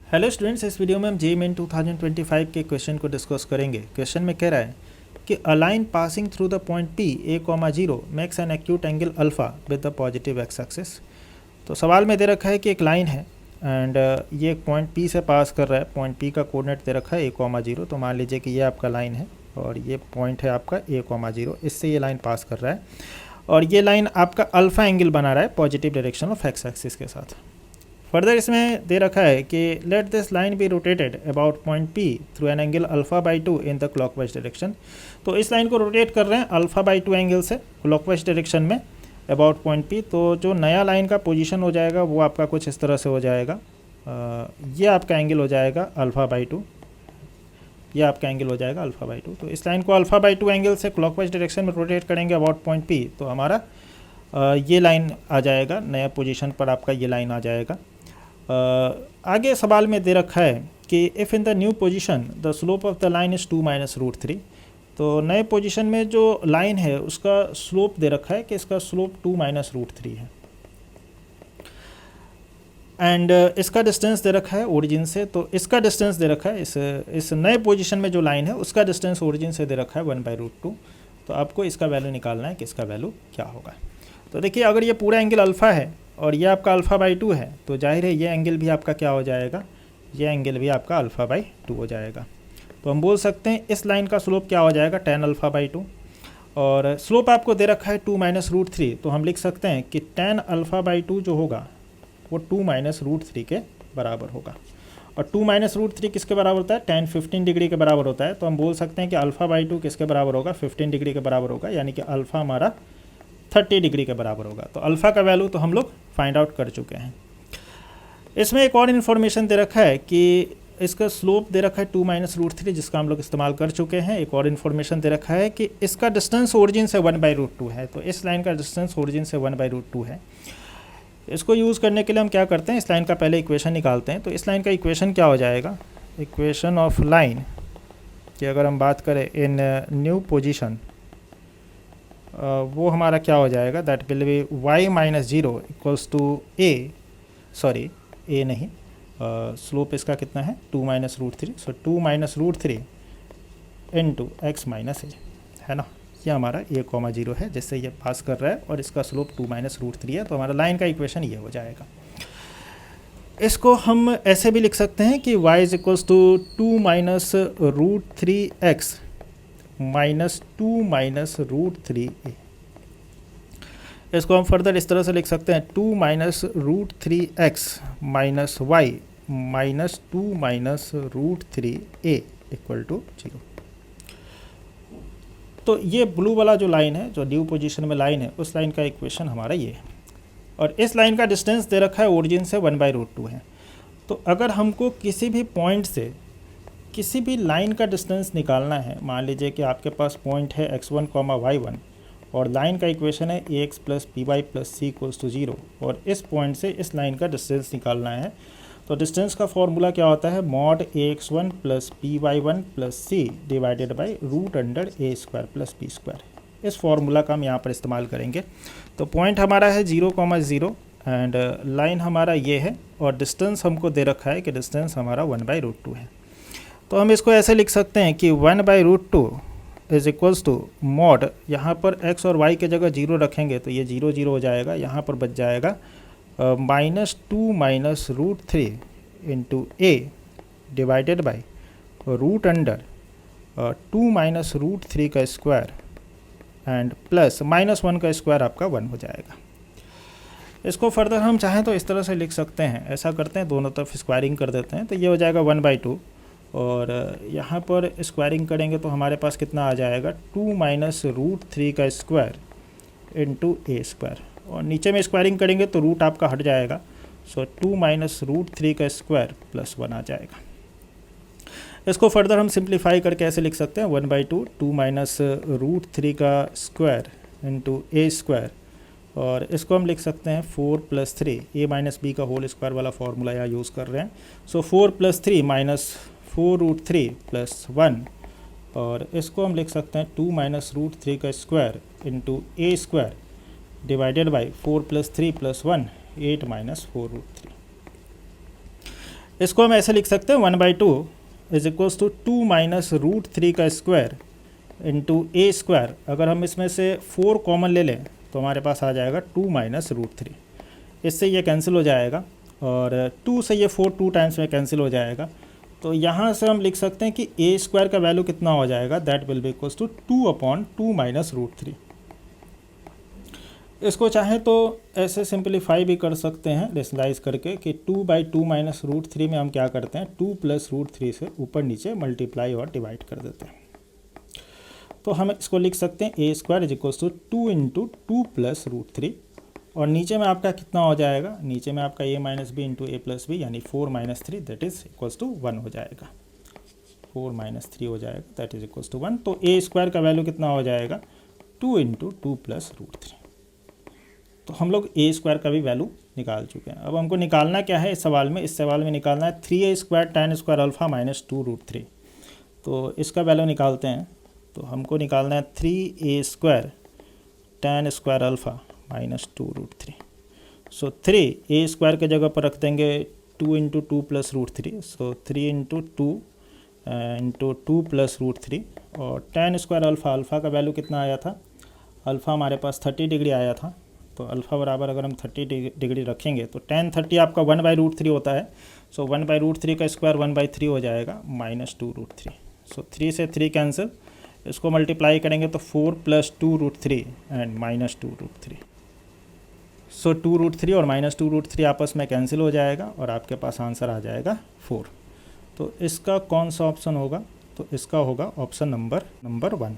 Hello students, इस video में हम जेईई मेन 2025 के क्वेश्चन को डिस्कस करेंगे। क्वेश्चन में कह रहा है कि a line passing through the point P A comma zero makes an acute angle alpha with the positive x axis. तो सवाल में दे रखा है कि एक लाइन है एंड ये एक पॉइंट पी से पास कर रहा है। पॉइंट पी का कोऑर्डिनेट दे रखा है ए कॉमा जीरो। तो मान लीजिए कि ये आपका लाइन है और ये पॉइंट है आपका ए कॉमा जीरो, इससे ये लाइन पास कर रहा है और ये लाइन आपका अल्फा एंगल बना रहा है positive direction of x axis के साथ। फर्दर इसमें दे रखा है कि let this line be rotated about point P through an angle alpha by two in the clockwise direction. तो इस लाइन को रोटेट कर रहे हैं अल्फा बाई टू एंगल से क्लॉकवाइज डायरेक्शन में अबाउट पॉइंट पी। तो जो नया लाइन का पोजीशन हो जाएगा वो आपका कुछ इस तरह से हो जाएगा। ये आपका एंगल हो जाएगा अल्फा बाई टू, ये आपका एंगल हो जाएगा अल्फा बाई टू। तो इस लाइन को अल्फा बाई टू एंगल से क्लॉकवाइज डायरेक्शन में रोटेट करेंगे अबाउट पॉइंट पी, तो हमारा ये लाइन आ जाएगा, नया पोजीशन पर आपका ये लाइन आ जाएगा। आगे सवाल में दे रखा है कि if in the new position the slope of the line is 2 minus root 3। तो नए पोजीशन में जो लाइन है उसका स्लोप दे रखा है कि इसका स्लोप 2 माइनस रूट 3 है एंड इसका डिस्टेंस दे रखा है ओरिजिन से। तो इसका डिस्टेंस दे रखा है इस नए पोजीशन में जो लाइन है उसका डिस्टेंस ओरिजिन से दे रखा है 1/√2। तो आपको इसका वैल्यू निकालना है कि इसका वैल्यू क्या होगा। तो देखिए, अगर ये पूरा एंगल अल्फ़ा है और ये आपका अल्फ़ा बाई टू है तो जाहिर है ये एंगल भी आपका क्या हो जाएगा, ये एंगल भी आपका अल्फ़ा बाई टू हो जाएगा। तो हम बोल सकते हैं इस लाइन का स्लोप क्या हो जाएगा, tan अल्फ़ा बाई टू। और स्लोप आपको दे रखा है 2 माइनस रूट 3। तो हम लिख सकते हैं कि tan अल्फ़ा बाई टू जो होगा वो 2 माइनस रूट 3 के बराबर होगा। और 2 माइनस रूट 3 किसके बराबर होता है, tan 15 डिग्री के बराबर होता है। तो हम बोल सकते हैं कि अल्फ़ा बाई टू किसके बराबर होगा, 15 डिग्री के बराबर होगा, यानी कि अल्फ़ा हमारा 30 डिग्री के बराबर होगा। तो अल्फ़ा का वैल्यू तो हम लोग फाइंड आउट कर चुके हैं। इसमें एक और इन्फॉर्मेशन दे रखा है कि इसका स्लोप दे रखा है 2 माइनस रूट 3, जिसका हम लोग इस्तेमाल कर चुके हैं। एक और इन्फॉर्मेशन दे रखा है कि इसका डिस्टेंस ओरिजिन से 1/√2 है। तो इस लाइन का डिस्टेंस ओरिजिन से 1/√2 है। इसको यूज़ करने के लिए हम क्या करते हैं, इस लाइन का पहले इक्वेशन निकालते हैं। तो इस लाइन का इक्वेशन क्या हो जाएगा, इक्वेशन ऑफ लाइन की अगर हम बात करें इन न्यू पोजिशन, वो हमारा क्या हो जाएगा, that will be y minus zero equals to A, sorry A नहीं, स्लोप इसका कितना है 2 minus root 3। So 2 minus root 3 into X minus A, है ना। ये हमारा ए कॉमा जीरो है जिससे ये पास कर रहा है और इसका स्लोप 2 माइनस रूट 3 है। तो हमारा लाइन का इक्वेशन ये हो जाएगा। इसको हम ऐसे भी लिख सकते हैं कि y is equals to 2 minus root 3 x minus 2 minus root 3 a. इसको हम फर्दर इस तरह से लिख सकते हैं 2 minus root 3 x minus y minus 2 minus root 3 a equal to 0। तो ये ब्लू वाला जो लाइन है, जो न्यू पोजीशन में लाइन है, उस लाइन का इक्वेशन हमारा ये है। और इस लाइन का डिस्टेंस दे रखा है ओरिजिन से 1/√2 है। तो अगर हमको किसी भी पॉइंट से किसी भी लाइन का डिस्टेंस निकालना है, मान लीजिए कि आपके पास पॉइंट है x1, y1 और लाइन का इक्वेशन है ax plus p y plus c equals to 0 और इस पॉइंट से इस लाइन का डिस्टेंस निकालना है। तो डिस्टेंस का फॉर्मूला क्या होता है, mod ax1 plus p y one plus c divided by root under a square plus b square. इस फॉर्मूला का हम यहाँ पर इस्तेमाल करेंगे। तो पॉइंट हमारा है 0,0 एंड लाइन हमारा ये है और डिस्टेंस हमको दे रखा है कि डिस्टेंस हमारा 1/√2 है। तो हम इसको ऐसे लिख सकते हैं कि 1/√2 इज इक्वल्स टू मॉड, यहाँ पर x और y के जगह 0 रखेंगे तो ये 0 0 हो जाएगा, यहाँ पर बच जाएगा -2 minus root 3 into a divided by root under 2 minus root 3 का स्क्वायर एंड प्लस -1 का स्क्वायर आपका 1 हो जाएगा। इसको फर्दर हम चाहें तो इस तरह से लिख सकते हैं, ऐसा करते हैं दोनों तरफ स्क्वायरिंग कर देते हैं। तो ये हो जाएगा 1/2 और यहाँ पर स्क्वायरिंग करेंगे तो हमारे पास कितना आ जाएगा, 2 माइनस रूट 3 का स्क्वायर इंटू ए स्क्वायर। और नीचे में स्क्वायरिंग करेंगे तो रूट आपका हट जाएगा। सो 2 माइनस रूट 3 का स्क्वायर प्लस 1 आ जाएगा। इसको फर्दर हम सिंप्लीफाई करके ऐसे लिख सकते हैं 1/2 2 माइनस रूट 3 का स्क्वायर इंटू ए स्क्वायर। और इसको हम लिख सकते हैं 4 + 3 a माइनस बी का होल स्क्वायर वाला फॉर्मूला यहाँ यूज़ कर रहे हैं। सो 4 + 3 माइनस 4√3 प्लस 1 और इसको हम लिख सकते हैं 2 माइनस रूट 3 का square into a square divided by 4 + 3 + 1 8 minus 4√3। इसको हम ऐसे लिख सकते हैं 1/2 is equals to 2 minus root 3 का स्क्वायर इंटू ए स्क्वायर। अगर हम इसमें से 4 कॉमन ले लें तो हमारे पास आ जाएगा 2 माइनस रूट 3। इससे ये कैंसिल हो जाएगा और 2 से ये 4 2 टाइम्स में कैंसिल हो जाएगा। तो यहाँ से हम लिख सकते हैं कि ए स्क्वायर का वैल्यू कितना हो जाएगा, that will be equals to 2/2 minus root 3। इसको चाहें तो ऐसे सिंपलीफाई भी कर सकते हैं रेशनलाइज करके कि 2/2 माइनस रूट 3 में हम क्या करते हैं 2 प्लस रूट 3 से ऊपर नीचे मल्टीप्लाई और डिवाइड कर देते हैं। तो हम इसको लिख सकते हैं A square is equals to 2 into 2 plus root 3 और नीचे में आपका कितना हो जाएगा, नीचे में आपका a minus b into a plus b यानी 4 minus 3 that is equals to 1 हो जाएगा। 4 माइनस 3 हो जाएगा दैट इज इक्वल्स टू 1। तो ए स्क्वायर का वैल्यू कितना हो जाएगा 2 इंटू 2 प्लस रूट 3। तो हम लोग ए स्क्वायर का भी वैल्यू निकाल चुके हैं। अब हमको निकालना क्या है इस सवाल में निकालना है 3a square tan square alpha minus 2 root 3। तो इसका वैल्यू निकालते हैं। तो हमको निकालना है 3a square tan square alpha minus 2 root 3। So 3 a square के जगह पर रख देंगे 2 into 2 plus root 3। So 3 into 2 plus root 3 और tan स्क्वायर अल्फ़ा का वैल्यू कितना आया था, अल्फ़ा हमारे पास 30 डिग्री आया था। तो अल्फ़ा बराबर अगर हम 30 डिग्री रखेंगे तो tan 30 आपका 1/√3 होता है। सो 1/√3 का स्क्वायर 1/3 हो जाएगा माइनस 2 रूट 3। सो 3 से 3 कैंसिल, इसको मल्टीप्लाई करेंगे तो 4 plus 2 root 3 and minus 2 root 3। So 2 root 3 और माइनस 2 रूट 3 आपस में कैंसिल हो जाएगा और आपके पास आंसर आ जाएगा 4। तो इसका कौन सा ऑप्शन होगा, तो इसका होगा ऑप्शन नंबर 1।